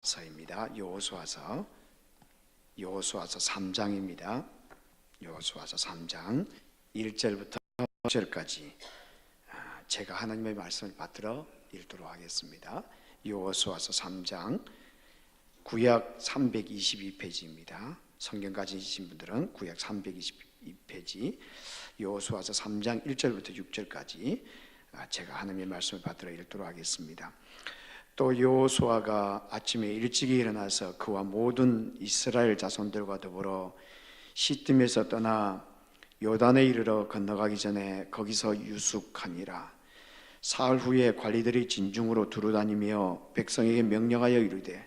서입니다. 여호수아서 3장입니다. 여호수아서 3장 1절부터 5절까지 제가 하나님의 말씀을 받들어 읽도록 하겠습니다. 여호수아서 3장 구약 322페이지입니다. 성경 가지신 분들은 구약 322페이지 여호수아서 3장 1절부터 6절까지 제가 하나님의 말씀을 받들어 읽도록 하겠습니다. 또 여호수아가 아침에 일찍이 일어나서 그와 모든 이스라엘 자손들과 더불어 시딤에서 떠나 요단에 이르러 건너가기 전에 거기서 유숙하니라. 사흘 후에 관리들이 진중으로 두루다니며 백성에게 명령하여 이르되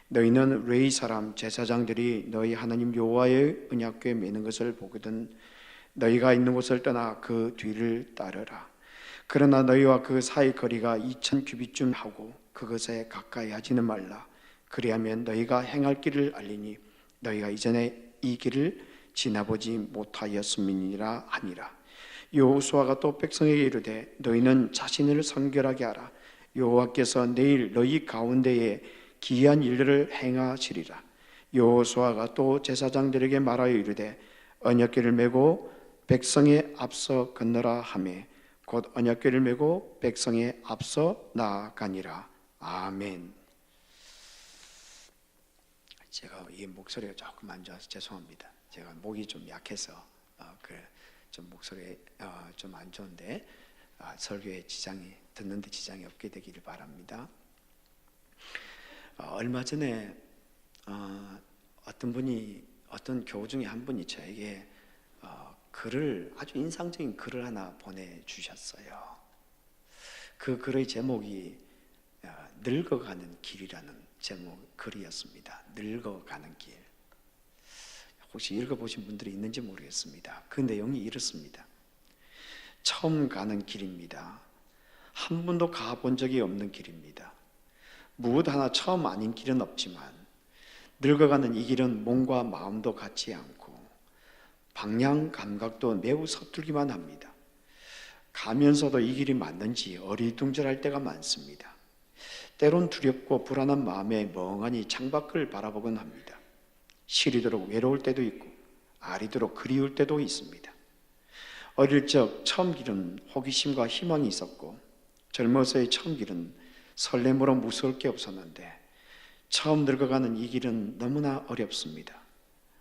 너희는 레위 사람 제사장들이 너희 하나님 여호와의 언약궤에 매는 것을 보거든 너희가 있는 곳을 떠나 그 뒤를 따르라. 그러나 너희와 그 사이 거리가 2000규빗쯤 하고 그것에 가까이 하지는 말라. 그리하면 너희가 행할 길을 알리니 너희가 이전에 이 길을 지나보지 못하였음이니라 하니라. 여호수아가 또 백성에게 이르되 너희는 자신을 성결하게 하라. 여호와께서 내일 너희 가운데에 기이한 일들을 행하시리라. 여호수아가 또 제사장들에게 말하여 이르되 언약궤를 메고 백성의 앞서 건너라 하매 곧 언약궤를 메고 백성의 앞서 나아가니라. 아멘. 제가 이 목소리가 조금 안 좋아서 죄송합니다. 제가 목이 좀 약해서 좀 목소리 좀 안 좋은데 설교에 듣는데 지장이 없게 되기를 바랍니다. 얼마 전에 어떤 교우 중에 한 분이 저에게 아주 인상적인 글을 하나 보내주셨어요. 그 글의 제목이 늙어가는 길이라는 제목 글이었습니다. 늙어가는 길. 혹시 읽어보신 분들이 있는지 모르겠습니다. 그 내용이 이렇습니다. 처음 가는 길입니다. 한 번도 가본 적이 없는 길입니다. 무엇 하나 처음 아닌 길은 없지만 늙어가는 이 길은 몸과 마음도 같지 않고 방향 감각도 매우 서툴기만 합니다. 가면서도 이 길이 맞는지 어리둥절할 때가 많습니다. 때론 두렵고 불안한 마음에 멍하니 창밖을 바라보곤 합니다. 시리도록 외로울 때도 있고 아리도록 그리울 때도 있습니다. 어릴 적 처음 길은 호기심과 희망이 있었고 젊어서의 처음 길은 설렘으로 무서울 게 없었는데 처음 늙어가는 이 길은 너무나 어렵습니다.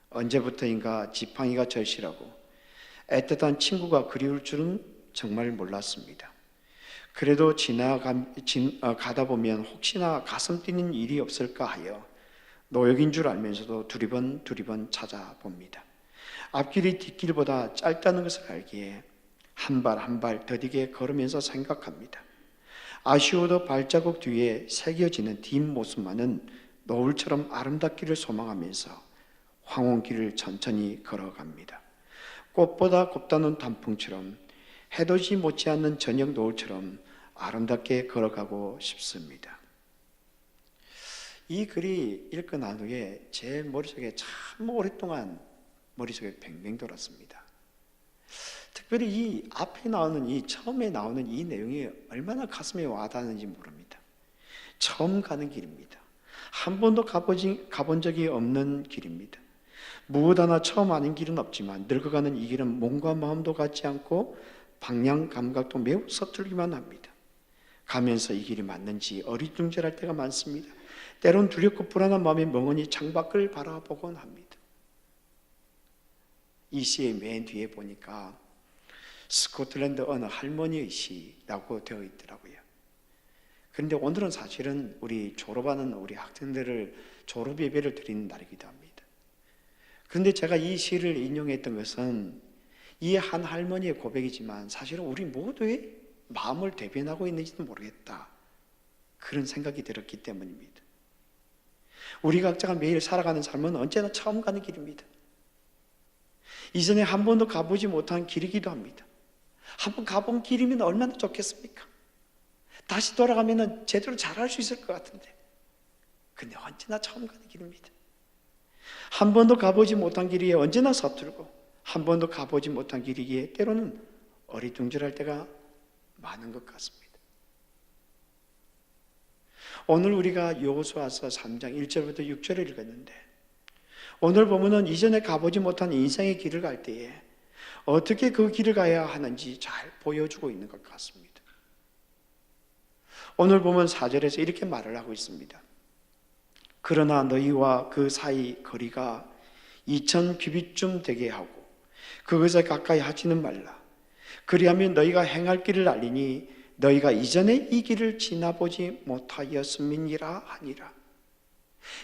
언제부터인가 지팡이가 절실하고 애틋한 친구가 그리울 줄은 정말 몰랐습니다. 그래도 가다 보면 혹시나 가슴 뛰는 일이 없을까 하여 노역인 줄 알면서도 두리번 찾아봅니다. 앞길이 뒷길보다 짧다는 것을 알기에 한 발 한 발 더디게 걸으면서 생각합니다. 아쉬워도 발자국 뒤에 새겨지는 뒷모습만은 노을처럼 아름답기를 소망하면서 황혼길을 천천히 걸어갑니다. 꽃보다 곱다는 단풍처럼 해도 지 못지않는 저녁 노을처럼 아름답게 걸어가고 싶습니다. 이 글이 읽고 난 후에 제 머릿속에 참 오랫동안 머릿속에 뱅뱅 돌았습니다. 특별히 이 앞에 나오는 처음에 나오는 이 내용이 얼마나 가슴에 와닿는지 모릅니다. 처음 가는 길입니다. 한 번도 가본 적이 없는 길입니다. 무엇 하나 처음 아는 길은 없지만 늙어가는 이 길은 몸과 마음도 같지 않고 방향 감각도 매우 서툴기만 합니다. 가면서 이 길이 맞는지 어리둥절할 때가 많습니다. 때론 두렵고 불안한 마음에 멍하니 창밖을 바라보곤 합니다. 이 시의 맨 뒤에 보니까 스코틀랜드 어느 할머니의 시라고 되어 있더라고요. 그런데 오늘은 사실은 우리 졸업하는 우리 학생들을 졸업 예배를 드리는 날이기도 합니다. 그런데 제가 이 시를 인용했던 것은 이 한 할머니의 고백이지만 사실은 우리 모두의 마음을 대변하고 있는지도 모르겠다. 그런 생각이 들었기 때문입니다. 우리 각자가 매일 살아가는 삶은 언제나 처음 가는 길입니다. 이전에 한 번도 가보지 못한 길이기도 합니다. 한 번 가본 길이면 얼마나 좋겠습니까? 다시 돌아가면 제대로 잘할 수 있을 것 같은데. 근데 언제나 처음 가는 길입니다. 한 번도 가보지 못한 길이에 언제나 서툴고 한 번도 가보지 못한 길이기에 때로는 어리둥절할 때가 많은 것 같습니다. 오늘 우리가 여호수아서 3장 1절부터 6절을 읽었는데, 오늘 보면은 이전에 가보지 못한 인생의 길을 갈 때에 어떻게 그 길을 가야 하는지 잘 보여주고 있는 것 같습니다. 오늘 보면 4절에서 이렇게 말을 하고 있습니다. 그러나 너희와 그 사이 거리가 2000규빗쯤 되게 하고 그것에 가까이 하지는 말라. 그리하면 너희가 행할 길을 알리니 너희가 이전에 이 길을 지나보지 못하였음이니라 하니라.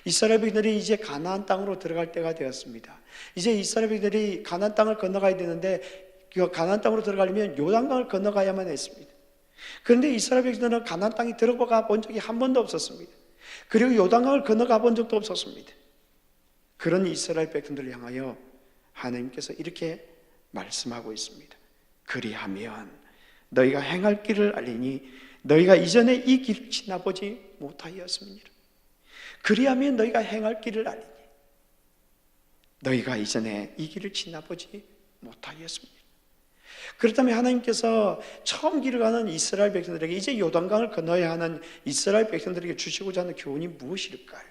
이스라엘 백성들이 이제 가나안 땅으로 들어갈 때가 되었습니다. 이제 이스라엘 백성들이 가나안 땅을 건너가야 되는데, 그 가나안 땅으로 들어가려면 요단강을 건너가야만 했습니다. 그런데 이스라엘 백성들은 가나안 땅에 들어가 본 적이 한 번도 없었습니다. 그리고 요단강을 건너가 본 적도 없었습니다. 그런 이스라엘 백성들을 향하여 하나님께서 이렇게 말씀하고 있습니다. 그리하면 너희가 행할 길을 알리니 너희가 이전에 이 길을 지나보지 못하였음이니라. 그리하면 너희가 행할 길을 알리니 너희가 이전에 이 길을 지나보지 못하였습니다. 그렇다면 하나님께서 처음 길을 가는 이스라엘 백성들에게, 이제 요단강을 건너야 하는 이스라엘 백성들에게 주시고자 하는 교훈이 무엇일까요?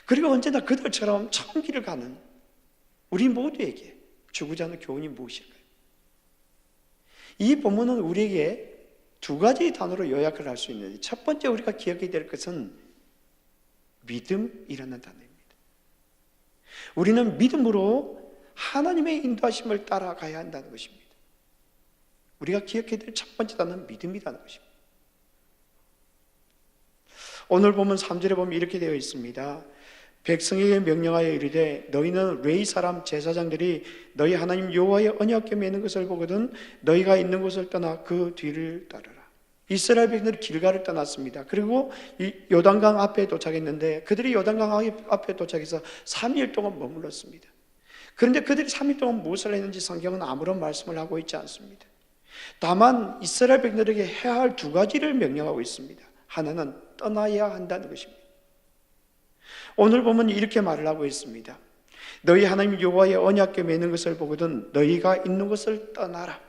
그리고 언제나 그들처럼 처음 길을 가는 우리 모두에게 주고자 하는 교훈이 무엇일까요? 이 본문은 우리에게 두 가지 단어로 요약을 할 수 있는데, 첫 번째 우리가 기억해야 될 것은 믿음이라는 단어입니다. 우리는 믿음으로 하나님의 인도하심을 따라가야 한다는 것입니다. 우리가 기억해야 될 첫 번째 단어는 믿음이라는 것입니다. 오늘 보면 3절에 보면 이렇게 되어 있습니다. 백성에게 명령하여 이르되 너희는 레위 사람 제사장들이 너희 하나님 여호와의 언약궤 매는 것을 보거든 너희가 있는 곳을 떠나 그 뒤를 따르라. 이스라엘 백성들이 길가를 떠났습니다. 그리고 이 요단강 앞에 도착했는데, 그들이 요단강 앞에 도착해서 3일 동안 머물렀습니다. 그런데 그들이 3일 동안 무엇을 했는지 성경은 아무런 말씀을 하고 있지 않습니다. 다만 이스라엘 백성들에게 해야 할 두 가지를 명령하고 있습니다. 하나는 떠나야 한다는 것입니다. 오늘 보면 이렇게 말을 하고 있습니다. 너희 하나님 여호와의 언약궤 매는 것을 보거든 너희가 있는 곳을 떠나라.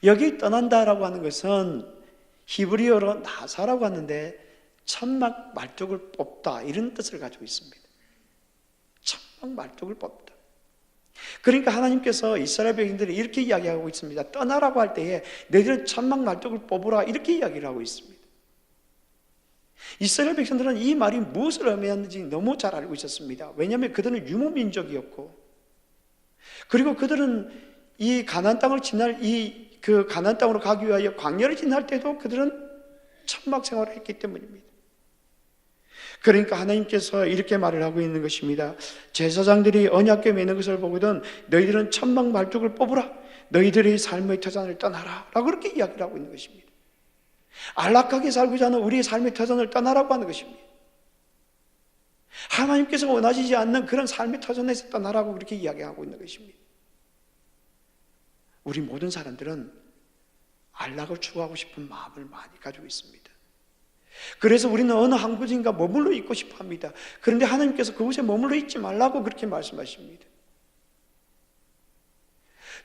여기 떠난다라고 하는 것은 히브리어로 나사라고 하는데 천막 말뚝을 뽑다, 이런 뜻을 가지고 있습니다. 천막 말뚝을 뽑다. 그러니까 하나님께서 이스라엘 백성들이 이렇게 이야기하고 있습니다. 떠나라고 할 때에 너희들은 천막 말뚝을 뽑으라, 이렇게 이야기를 하고 있습니다. 이스라엘 백성들은 이 말이 무엇을 의미하는지 너무 잘 알고 있었습니다. 왜냐하면 그들은 유목민족이었고, 그리고 그들은 이 가나안 땅을 지날 그 가나안 땅으로 가기 위하여 광야를 지날 때도 그들은 천막 생활을 했기 때문입니다. 그러니까 하나님께서 이렇게 말을 하고 있는 것입니다. 제사장들이 언약궤 매는 것을 보거든 너희들은 천막 말뚝을 뽑으라, 너희들의 삶의 터전을 떠나라 라고 그렇게 이야기를 하고 있는 것입니다. 안락하게 살고자 하는 우리의 삶의 터전을 떠나라고 하는 것입니다. 하나님께서 원하시지 않는 그런 삶의 터전에서 떠나라고 그렇게 이야기하고 있는 것입니다. 우리 모든 사람들은 안락을 추구하고 싶은 마음을 많이 가지고 있습니다. 그래서 우리는 어느 한 곳인가 머물러 있고 싶어 합니다. 그런데 하나님께서 그곳에 머물러 있지 말라고 그렇게 말씀하십니다.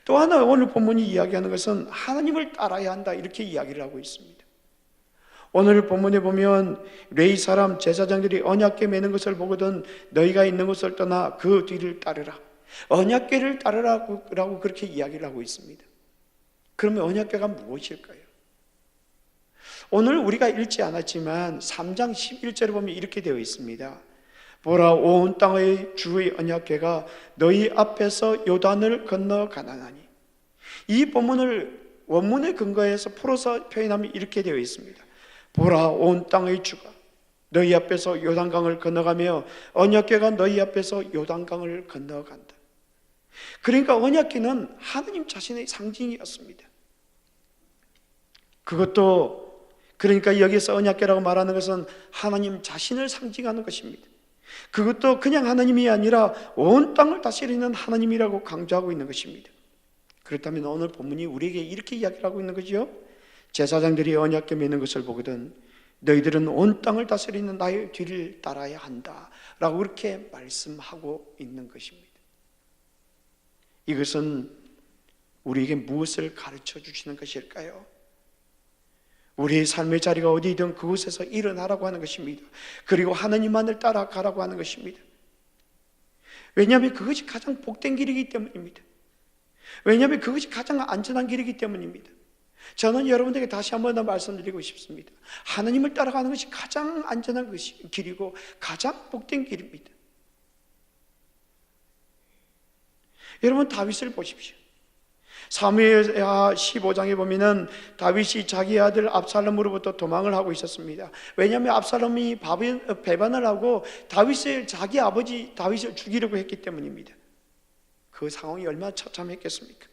또 하나 오늘 본문이 이야기하는 것은 하나님을 따라야 한다, 이렇게 이야기를 하고 있습니다. 오늘 본문에 보면 레위 사람 제사장들이 언약궤 매는 것을 보거든 너희가 있는 곳을 떠나 그 뒤를 따르라, 언약궤를 따르라고 그렇게 이야기를 하고 있습니다. 그러면 언약궤가 무엇일까요? 오늘 우리가 읽지 않았지만 3장 11절에 보면 이렇게 되어 있습니다. 보라, 온 땅의 주의 언약궤가 너희 앞에서 요단을 건너 가나니. 이 본문을 원문에 근거해서 풀어서 표현하면 이렇게 되어 있습니다. 보라, 온 땅의 주가 너희 앞에서 요단강을 건너가며 언약궤가 너희 앞에서 요단강을 건너간다. 그러니까 언약궤는 하나님 자신의 상징이었습니다. 그것도 그러니까 여기서 언약궤라고 말하는 것은 하나님 자신을 상징하는 것입니다. 그것도 그냥 하나님이 아니라 온 땅을 다스리는 하나님이라고 강조하고 있는 것입니다. 그렇다면 오늘 본문이 우리에게 이렇게 이야기를 하고 있는 거죠. 제사장들이 언약궤 매는 것을 보거든 너희들은 온 땅을 다스리는 나의 뒤를 따라야 한다 라고 그렇게 말씀하고 있는 것입니다. 이것은 우리에게 무엇을 가르쳐 주시는 것일까요? 우리의 삶의 자리가 어디든 그곳에서 일어나라고 하는 것입니다. 그리고 하나님만을 따라가라고 하는 것입니다. 왜냐하면 그것이 가장 복된 길이기 때문입니다. 왜냐하면 그것이 가장 안전한 길이기 때문입니다. 저는 여러분들에게 다시 한 번 더 말씀드리고 싶습니다. 하나님을 따라가는 것이 가장 안전한 길이고 가장 복된 길입니다. 여러분, 다윗을 보십시오. 사무엘하 15장에 보면은 다윗이 자기 아들 압살롬으로부터 도망을 하고 있었습니다. 왜냐하면 압살롬이 배반을 하고 자기 아버지 다윗을 죽이려고 했기 때문입니다. 그 상황이 얼마나 처참했겠습니까?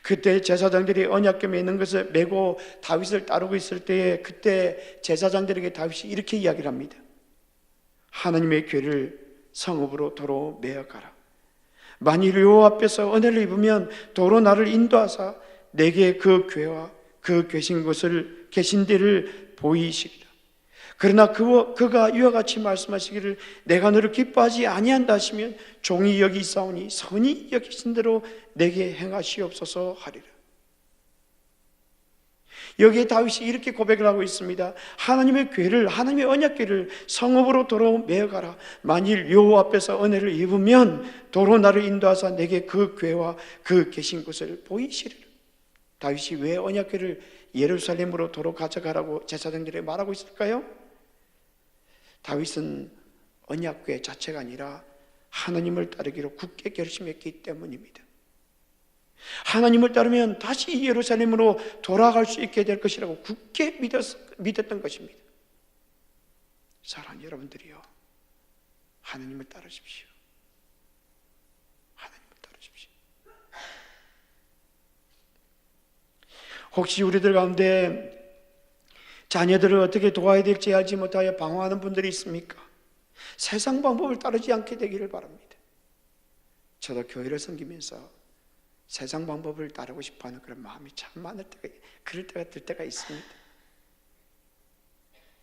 그때 제사장들이 언약궤 있는 것을 메고 다윗을 따르고 있을 때에 그때 제사장들에게 다윗이 이렇게 이야기를 합니다. 하나님의 궤를 성읍으로 도로 메어 가라. 만일 여호와 앞에서 은혜를 입으면 도로 나를 인도하사 내게 그 궤와 그 계신 곳을 계신 데를 보이시리라. 그러나 그가 이와 같이 말씀하시기를 내가 너를 기뻐하지 아니한다 하시면 종이 여기 있사오니 선히 여기신 대로 내게 행하시옵소서 하리라. 여기에 다윗이 이렇게 고백을 하고 있습니다. 하나님의 궤를, 하나님의 언약궤를 성읍으로 도로 메어가라. 만일 여호와 앞에서 은혜를 입으면 도로 나를 인도하사 내게 그 궤와 그 계신 곳을 보이시리라. 다윗이 왜 언약궤를 예루살렘으로 도로 가져가라고 제사장들에게 말하고 있을까요? 다윗은 언약궤 자체가 아니라 하나님을 따르기로 굳게 결심했기 때문입니다. 하나님을 따르면 다시 예루살렘으로 돌아갈 수 있게 될 것이라고 굳게 믿었던 것입니다. 사랑하는 여러분들이요, 하나님을 따르십시오. 하나님을 따르십시오. 혹시 우리들 가운데 자녀들을 어떻게 도와야 될지 알지 못하여 방황하는 분들이 있습니까? 세상 방법을 따르지 않게 되기를 바랍니다. 저도 교회를 섬기면서 세상 방법을 따르고 싶어하는 그런 마음이 참 많을 때가, 그럴 때가 들 때가 있습니다.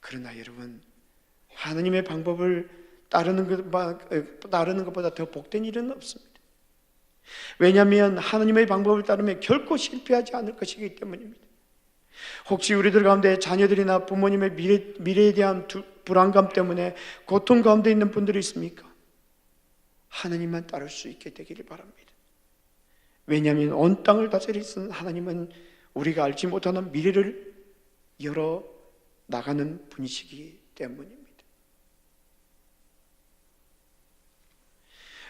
그러나 여러분, 하나님의 방법을 따르는 것보다 더 복된 일은 없습니다. 왜냐하면 하나님의 방법을 따르면 결코 실패하지 않을 것이기 때문입니다. 혹시 우리들 가운데 자녀들이나 부모님의 미래에 대한 불안감 때문에 고통 가운데 있는 분들이 있습니까? 하나님만 따를 수 있게 되기를 바랍니다. 왜냐하면 온 땅을 다스리시는 하나님은 우리가 알지 못하는 미래를 열어 나가는 분이시기 때문입니다.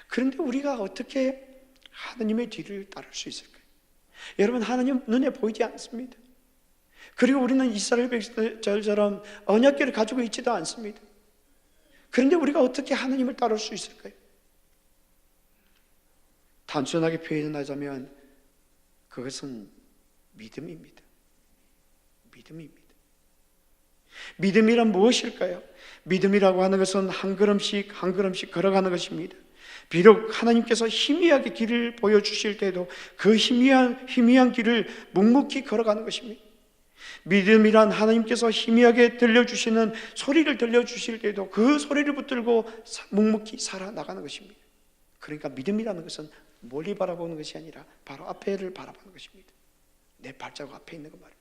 그런데 우리가 어떻게 하나님의 뒤를 따를 수 있을까요? 여러분, 하나님 눈에 보이지 않습니다. 그리고 우리는 이스라엘 백성들처럼 언약궤를 가지고 있지도 않습니다. 그런데 우리가 어떻게 하나님을 따를 수 있을까요? 단순하게 표현하자면 그것은 믿음입니다. 믿음입니다. 믿음이란 무엇일까요? 믿음이라고 하는 것은 한 걸음씩 한 걸음씩 걸어가는 것입니다. 비록 하나님께서 희미하게 길을 보여주실 때도 그 희미한 길을 묵묵히 걸어가는 것입니다. 믿음이란 하나님께서 희미하게 들려주시는 소리를 들려주실 때도 그 소리를 붙들고 묵묵히 살아나가는 것입니다. 그러니까 믿음이라는 것은 멀리 바라보는 것이 아니라 바로 앞에를 바라보는 것입니다. 내 발자국 앞에 있는 것 말입니다.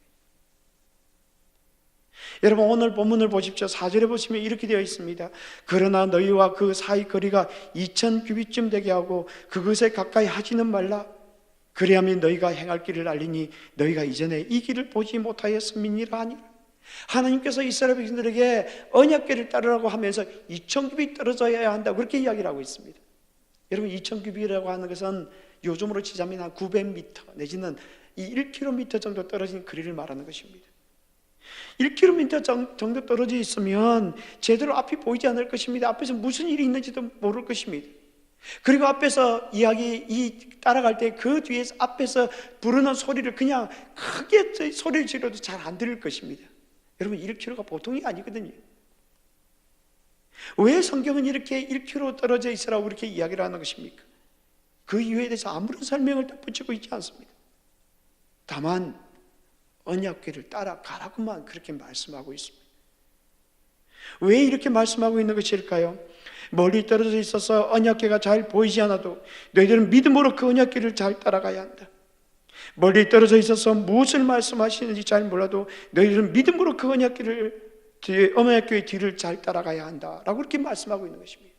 여러분, 오늘 본문을 보십시오. 4절에 보시면 이렇게 되어 있습니다. 그러나 너희와 그 사이 거리가 2000규빗쯤 되게 하고 그것에 가까이 하지는 말라. 그래야면 너희가 행할 길을 알리니 너희가 이전에 이 길을 보지 못하였음이니라 하니라. 하나님께서 이스라엘 백성들에게 언약궤를 따르라고 하면서 2000규빗 떨어져야 한다고 그렇게 이야기를 하고 있습니다. 여러분, 2000규빗이라고 하는 것은 요즘으로 치자면 한 900m 내지는 이 1km 정도 떨어진 거리를 말하는 것입니다. 1km 정도 떨어져 있으면 제대로 앞이 보이지 않을 것입니다. 앞에서 무슨 일이 있는지도 모를 것입니다. 그리고 앞에서 따라갈 때 그 뒤에서 앞에서 부르는 소리를 그냥 크게 소리를 지르도 잘 안 들릴 것입니다. 여러분, 1km가 보통이 아니거든요. 왜 성경은 이렇게 1km 떨어져 있으라고 이렇게 이야기를 하는 것입니까? 그 이유에 대해서 아무런 설명을 덧붙이고 있지 않습니다. 다만 언약궤를 따라가라고만 그렇게 말씀하고 있습니다. 왜 이렇게 말씀하고 있는 것일까요? 멀리 떨어져 있어서 언약궤가 잘 보이지 않아도 너희들은 믿음으로 그 언약궤를 잘 따라가야 한다. 멀리 떨어져 있어서 무엇을 말씀하시는지 잘 몰라도 너희들은 믿음으로 그 언약궤의 뒤를 잘 따라가야 한다라고 이렇게 말씀하고 있는 것입니다.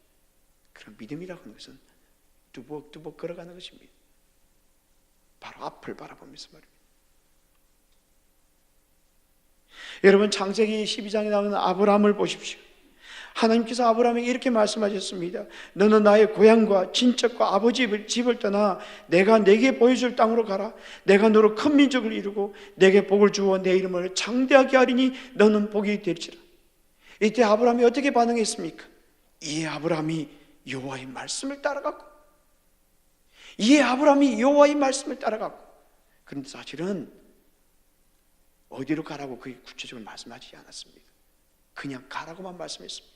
그런 믿음이라고 하는 것은 뚜벅뚜벅 걸어가는 것입니다. 바로 앞을 바라보면서 말입니다. 여러분, 창세기 12장에 나오는 아브라함을 보십시오. 하나님께서 아브라함에게 이렇게 말씀하셨습니다. 너는 나의 고향과 친척과 아버지 집을 떠나 내가 네게 보여줄 땅으로 가라. 내가 너로 큰 민족을 이루고 내게 복을 주어 내 이름을 장대하게 하리니 너는 복이 될지라. 이때 아브라함이 어떻게 반응했습니까? 이에 아브라함이 여호와의 말씀을 따라갔고, 그런데 사실은 어디로 가라고 그게 구체적으로 말씀하지 않았습니다. 그냥 가라고만 말씀했습니다.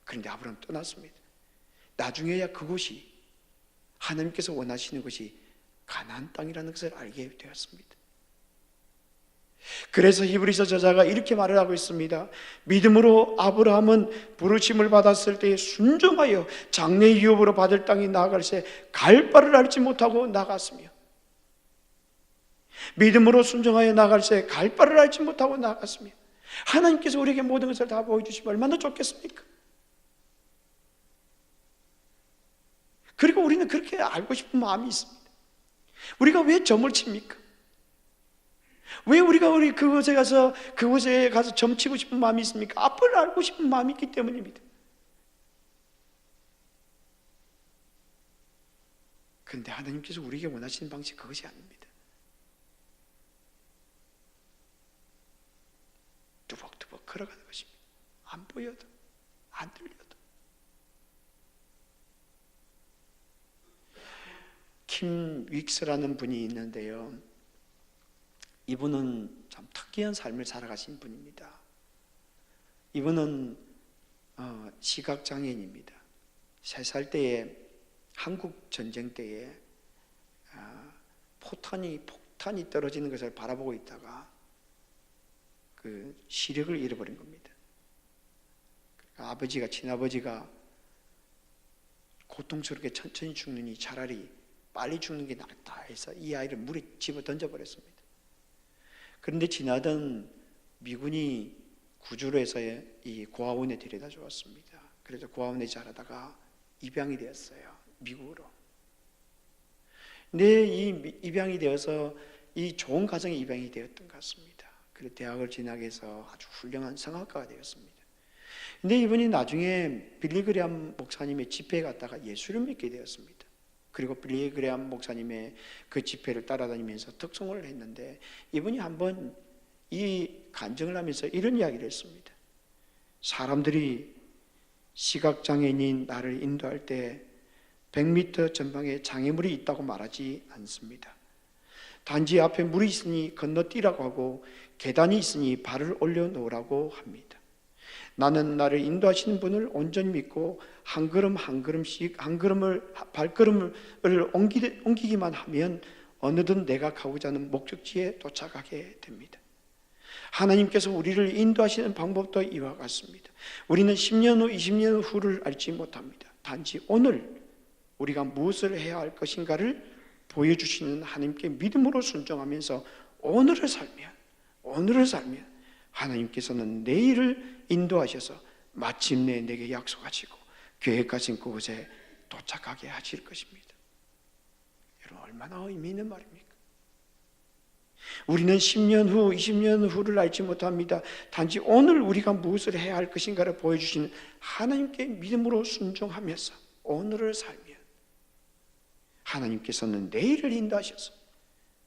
그런데 아브라함 떠났습니다. 나중에야 그곳이 하나님께서 원하시는 것이 가나안 땅이라는 것을 알게 되었습니다. 그래서 히브리서 저자가 이렇게 말을 하고 있습니다. 믿음으로 아브라함은 부르심을 받았을 때 순종하여 장래 유업으로 받을 땅에 나아갈새 갈 바를 알지 못하고 나갔으며, 믿음으로 순종하여 나아갈새 갈 바를 알지 못하고 나갔으며, 하나님께서 우리에게 모든 것을 다 보여주시면 얼마나 좋겠습니까? 그리고 우리는 그렇게 알고 싶은 마음이 있습니다. 우리가 왜 점을 칩니까? 왜 우리가 그곳에 가서 점치고 싶은 마음이 있습니까? 앞을 알고 싶은 마음이 있기 때문입니다. 그런데 하나님께서 우리에게 원하시는 방식이 그것이 아닙니다. 뚜벅뚜벅 걸어가는 것입니다. 안 보여도, 안 들려도. 킴 윅스라는 분이 있는데요, 이분은 참 특이한 삶을 살아가신 분입니다. 이분은 시각장애인입니다. 3살 때에 한국 전쟁 때에 폭탄이 떨어지는 것을 바라보고 있다가 그 시력을 잃어버린 겁니다. 그러니까 친아버지가 고통스럽게 천천히 죽느니 차라리 빨리 죽는 게 낫다 해서 이 아이를 물에 집어 던져버렸습니다. 그런데 지나던 미군이 구조로 해서 이 고아원에 데려다 주었습니다. 그래서 고아원에 자라다가 입양이 되었어요, 미국으로. 근데 이 입양이 되어서 이 좋은 가정에 입양이 되었던 것 같습니다. 그래서 대학을 진학해서 아주 훌륭한 성악가가 되었습니다. 근데 이분이 나중에 빌리 그레함 목사님의 집회에 갔다가 예수를 믿게 되었습니다. 그리고 빌리 그레함 목사님의 그 집회를 따라다니면서 특송을 했는데, 이분이 한번 이 간증을 하면서 이런 이야기를 했습니다. 사람들이 시각장애인인 나를 인도할 때 100m 전방에 장애물이 있다고 말하지 않습니다. 단지 앞에 물이 있으니 건너뛰라고 하고 계단이 있으니 발을 올려놓으라고 합니다. 나는 나를 인도하시는 분을 온전히 믿고 한 발걸음을 옮기기만 하면 어느덧 내가 가고자 하는 목적지에 도착하게 됩니다. 하나님께서 우리를 인도하시는 방법도 이와 같습니다. 우리는 10년 후, 20년 후를 알지 못합니다. 단지 오늘 우리가 무엇을 해야 할 것인가를 보여주시는 하나님께 믿음으로 순종하면서 오늘을 살면 하나님께서는 내일을 인도하셔서 마침내 내게 약속하시고 계획하신 그곳에 도착하게 하실 것입니다. 여러분, 얼마나 의미 있는 말입니까? 우리는 10년 후, 20년 후를 알지 못합니다. 단지 오늘 우리가 무엇을 해야 할 것인가를 보여주시는 하나님께 믿음으로 순종하면서 오늘을 살면 하나님께서는 내일을 인도하셔서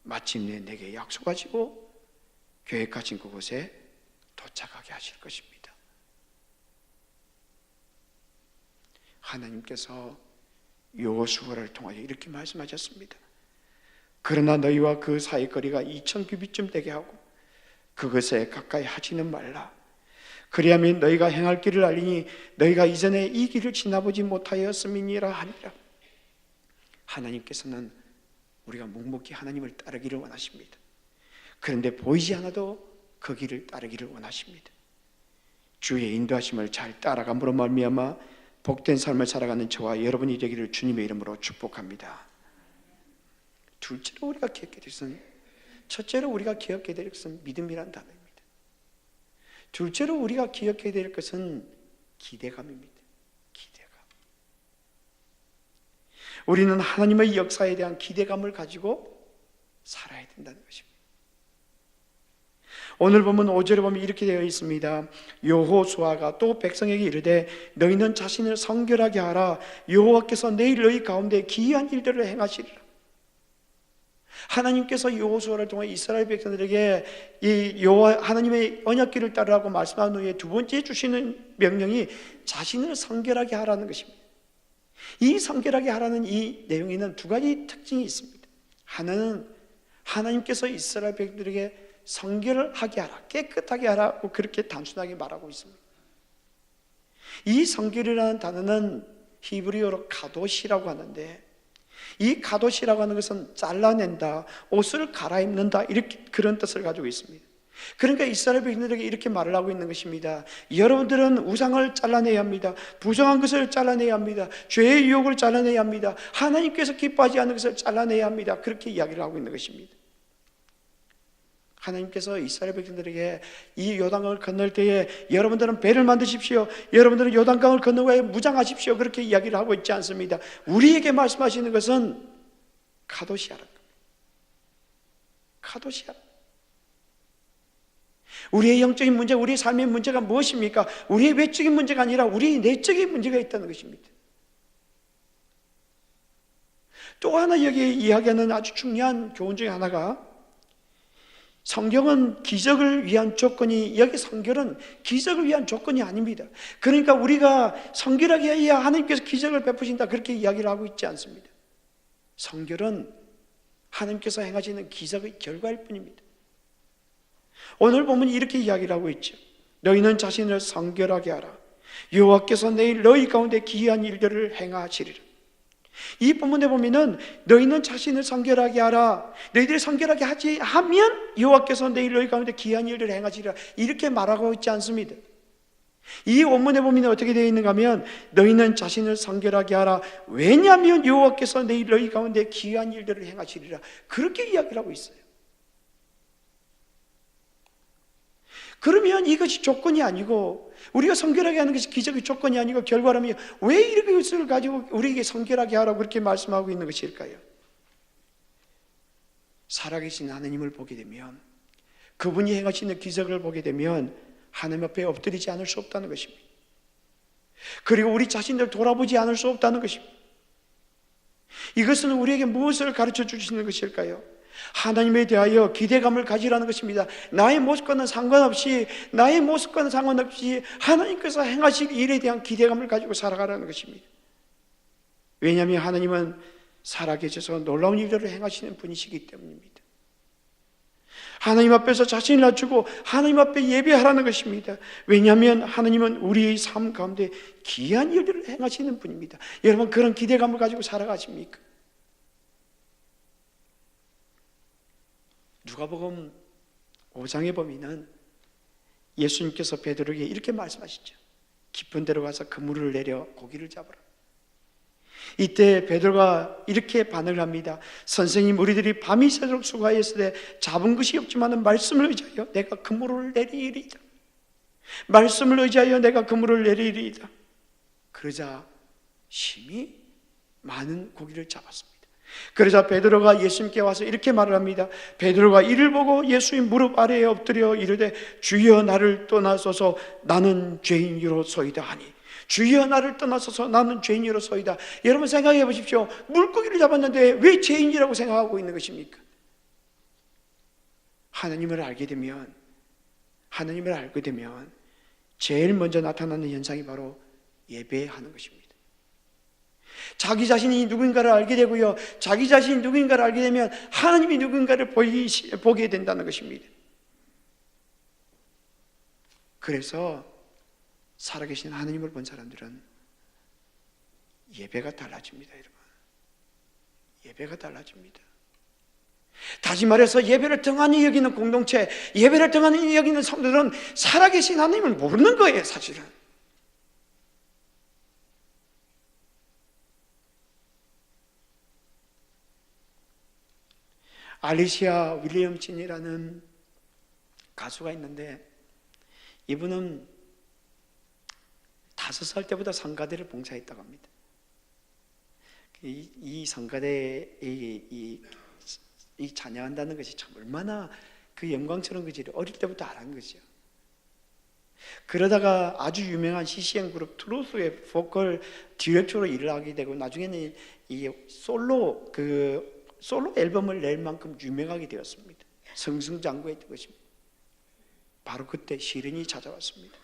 마침내 내게 약속하시고 계획하신 그곳에 도착하게 하실 것입니다. 하나님께서 여호수아를 통하여 이렇게 말씀하셨습니다. 그러나 너희와 그 사이 거리가 2000규빗쯤 되게 하고 그것에 가까이 하지는 말라. 그리하면 너희가 행할 길을 알리니 너희가 이전에 이 길을 지나보지 못하였음이니라 하니라. 하나님께서는 우리가 묵묵히 하나님을 따르기를 원하십니다. 그런데 보이지 않아도 그 길을 따르기를 원하십니다. 주의 인도하심을 잘 따라감으로 말미암아 복된 삶을 살아가는 저와 여러분이 되기를 주님의 이름으로 축복합니다. 둘째로 우리가 기억해야 될 것은 첫째로 우리가 기억해야 될 것은 믿음이라는 단어입니다. 둘째로 우리가 기억해야 될 것은 기대감입니다. 기대감. 우리는 하나님의 역사에 대한 기대감을 가지고 살아야 된다는 것입니다. 오늘 보면 5절에 보면 이렇게 되어 있습니다. 여호수아가 또 백성에게 이르되 너희는 자신을 성결하게 하라. 여호와께서 내일 너희 가운데 기이한 일들을 행하시리라. 하나님께서 여호수아를 통해 이스라엘 백성들에게 이 여호와 하나님의 언약궤를 따르라고 말씀한 후에 두 번째 주시는 명령이 자신을 성결하게 하라는 것입니다. 이 성결하게 하라는 이 내용에는 두 가지 특징이 있습니다. 하나는 하나님께서 이스라엘 백성들에게 성결을 하게 하라, 깨끗하게 하라고 그렇게 단순하게 말하고 있습니다. 이 성결이라는 단어는 히브리어로 가도시라고 하는데, 이 가도시라고 하는 것은 잘라낸다, 옷을 갈아입는다, 이렇게 그런 뜻을 가지고 있습니다. 그러니까 이스라엘 백성들에게 이렇게 말을 하고 있는 것입니다. 여러분들은 우상을 잘라내야 합니다. 부정한 것을 잘라내야 합니다. 죄의 유혹을 잘라내야 합니다. 하나님께서 기뻐하지 않는 것을 잘라내야 합니다. 그렇게 이야기를 하고 있는 것입니다. 하나님께서 이스라엘 백성들에게 이 요단강을 건널 때에 여러분들은 배를 만드십시오. 여러분들은 요단강을 건너고 무장하십시오. 그렇게 이야기를 하고 있지 않습니다. 우리에게 말씀하시는 것은 카도시아라. 카도시아. 우리의 영적인 문제, 우리의 삶의 문제가 무엇입니까? 우리의 외적인 문제가 아니라 우리의 내적인 문제가 있다는 것입니다. 또 하나 여기에 이야기하는 아주 중요한 교훈 중에 하나가, 성경은 기적을 위한 조건이, 여기 성결은 기적을 위한 조건이 아닙니다. 그러니까 우리가 성결하게 해야 하나님께서 기적을 베푸신다, 그렇게 이야기를 하고 있지 않습니다. 성결은 하나님께서 행하시는 기적의 결과일 뿐입니다. 오늘 보면 이렇게 이야기를 하고 있죠. 너희는 자신을 성결하게 하라. 여호와께서 내일 너희 가운데 기이한 일들을 행하시리라. 이 본문에 보면은 너희는 자신을 성결하게 하라. 너희들이 성결하게 하지 하면 여호와께서 내일 너희 가운데 기이한 일들을 행하시리라, 이렇게 말하고 있지 않습니다. 이 원문에 보면 어떻게 되어 있는가 하면 너희는 자신을 성결하게 하라. 왜냐하면 여호와께서 내일 너희 가운데 기이한 일들을 행하시리라, 그렇게 이야기를 하고 있어요. 그러면 이것이 조건이 아니고, 우리가 성결하게 하는 것이 기적의 조건이 아니고 결과라면 왜 이렇게 것을 가지고 우리에게 성결하게 하라고 그렇게 말씀하고 있는 것일까요? 살아계신 하나님을 보게 되면, 그분이 행하시는 기적을 보게 되면 하나님 앞에 엎드리지 않을 수 없다는 것입니다. 그리고 우리 자신들 돌아보지 않을 수 없다는 것입니다. 이것은 우리에게 무엇을 가르쳐 주시는 것일까요? 하나님에 대하여 기대감을 가지라는 것입니다. 나의 모습과는 상관없이 하나님께서 행하실 일에 대한 기대감을 가지고 살아가라는 것입니다. 왜냐하면 하나님은 살아계셔서 놀라운 일들을 행하시는 분이시기 때문입니다. 하나님 앞에서 자신을 낮추고 하나님 앞에 예배하라는 것입니다. 왜냐하면 하나님은 우리의 삶 가운데 기이한 일들을 행하시는 분입니다. 여러분, 그런 기대감을 가지고 살아가십니까? 누가복음 5장에 보면은 예수님께서 베드로에게 이렇게 말씀하시죠. 깊은 데로 가서 그물을 내려 고기를 잡으라. 이때 베드로가 이렇게 반응을 합니다. 선생님, 우리들이 밤이 새도록 수고하였을 때 잡은 것이 없지만 말씀을 의지하여 내가 그물을 내리리이다. 말씀을 의지하여 내가 그물을 내리리이다. 그러자 심히 많은 고기를 잡았습니다. 그러자 베드로가 예수님께 와서 이렇게 말을 합니다. 베드로가 이를 보고 예수의 무릎 아래에 엎드려 이르되 주여 나를 떠나소서 나는 죄인이로소이다 하니, 주여 나를 떠나소서 나는 죄인이로소이다. 여러분 생각해 보십시오. 물고기를 잡았는데 왜 죄인이라고 생각하고 있는 것입니까? 하나님을 알게 되면 제일 먼저 나타나는 현상이 바로 예배하는 것입니다. 자기 자신이 누군가를 알게 되고요, 자기 자신이 누군가를 알게 되면 하나님이 누군가를 보게 된다는 것입니다. 그래서 살아계신 하나님을 본 사람들은 예배가 달라집니다. 여러분, 예배가 달라집니다. 다시 말해서 예배를 등한히 여기는 공동체, 예배를 등한히 여기는 성도들은 살아계신 하나님을 모르는 거예요. 사실은 알리시아 윌리엄슨이라는 가수가 있는데, 이분은 5살 때부터 성가대를 봉사했다고 합니다. 이 성가대에 이 찬양한다는 것이 참 얼마나 그 영광스러운 것인지 어릴 때부터 알았는 거죠. 그러다가 아주 유명한 CCM 그룹 트루스의 보컬 디렉터로 일을 하게 되고, 나중에는 이 솔로 앨범을 낼 만큼 유명하게 되었습니다. 승승장구했던 것입니다. 바로 그때 시련이 찾아왔습니다.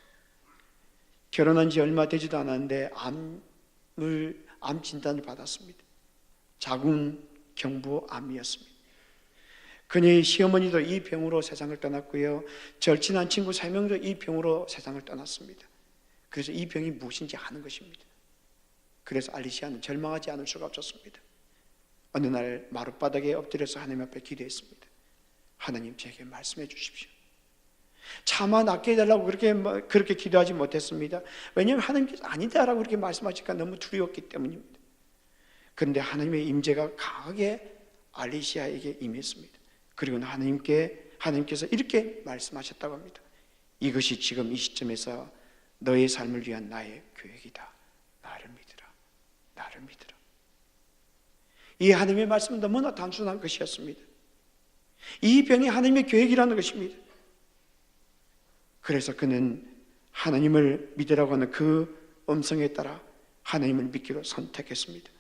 결혼한 지 얼마 되지도 않았는데 암 진단을 받았습니다. 자궁경부암이었습니다. 그녀의 시어머니도 이 병으로 세상을 떠났고요, 절친한 친구 3명도 이 병으로 세상을 떠났습니다. 그래서 이 병이 무엇인지 아는 것입니다. 그래서 알리시아는 절망하지 않을 수가 없었습니다. 어느 날 마룻바닥에 엎드려서 하나님 앞에 기도했습니다. 하나님, 제게 말씀해 주십시오. 차마 낫게 해달라고 그렇게 기도하지 못했습니다. 왜냐하면 하나님께서 아니다라고 그렇게 말씀하시니까 너무 두려웠기 때문입니다. 그런데 하나님의 임재가 강하게 알리시아에게 임했습니다. 그리고 하나님께서 이렇게 말씀하셨다고 합니다. 이것이 지금 이 시점에서 너의 삶을 위한 나의 계획이다. 나를 믿으라. 나를 믿으라. 이 하나님의 말씀은 너무나 단순한 것이었습니다. 이 병이 하나님의 계획이라는 것입니다. 그래서 그는 하나님을 믿으라고 하는 그 음성에 따라 하나님을 믿기로 선택했습니다.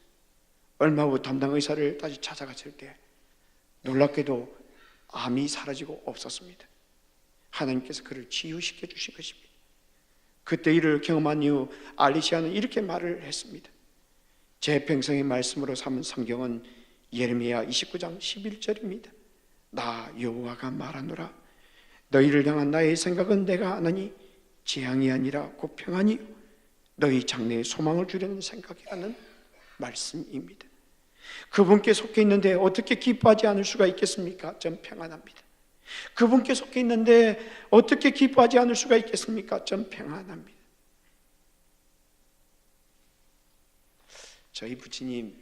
얼마 후 담당 의사를 다시 찾아갔을 때 놀랍게도 암이 사라지고 없었습니다. 하나님께서 그를 치유시켜 주신 것입니다. 그때 이를 경험한 이후 알리시아는 이렇게 말을 했습니다. 제 평생의 말씀으로 삼은 성경은 예레미야 29장 11절입니다. 나 여호와가 말하노라. 너희를 향한 나의 생각은 내가 아나니 재앙이 아니라 곧 평안이요 너희 장래에 소망을 주려는 생각이라는 말씀입니다. 그분께 속해 있는데 어떻게 기뻐하지 않을 수가 있겠습니까? 전 평안합니다. 그분께 속해 있는데 어떻게 기뻐하지 않을 수가 있겠습니까? 전 평안합니다. 저희 부친님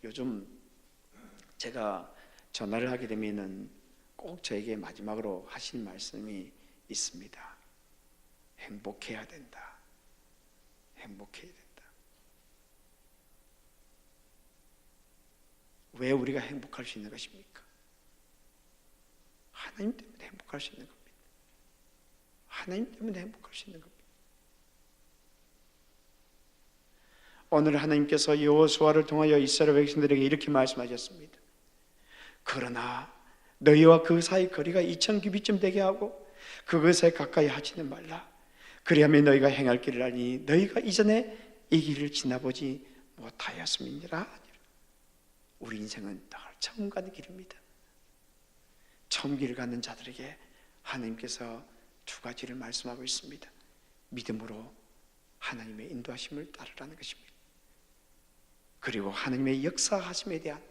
요즘 제가 전화를 하게 되면은 꼭 저에게 마지막으로 하신 말씀이 있습니다. 행복해야 된다. 행복해야 된다. 왜 우리가 행복할 수 있는 것입니까? 하나님 때문에 행복할 수 있는 겁니다. 하나님 때문에 행복할 수 있는 겁니다. 오늘 하나님께서 여호수아를 통하여 이스라엘 백성들에게 이렇게 말씀하셨습니다. 그러나 너희와 그 사이 거리가 2000규빗쯤 되게 하고 그것에 가까이 하지는 말라. 그리하면 너희가 행할 길을 알니 너희가 이전에 이 길을 지나보지 못하였음이니라. 우리 인생은 늘 처음 가는 길입니다. 처음 길을 가는 자들에게 하나님께서 2가지를 말씀하고 있습니다. 믿음으로 하나님의 인도하심을 따르라는 것입니다. 그리고 하나님의 역사하심에 대한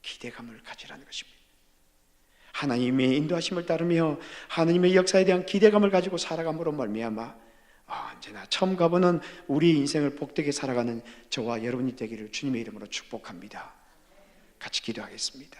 기대감을 가지라는 것입니다. 하나님의 인도하심을 따르며 하나님의 역사에 대한 기대감을 가지고 살아감으로 말미암아 언제나 처음 가보는 우리 인생을 복되게 살아가는 저와 여러분이 되기를 주님의 이름으로 축복합니다. 같이 기도하겠습니다.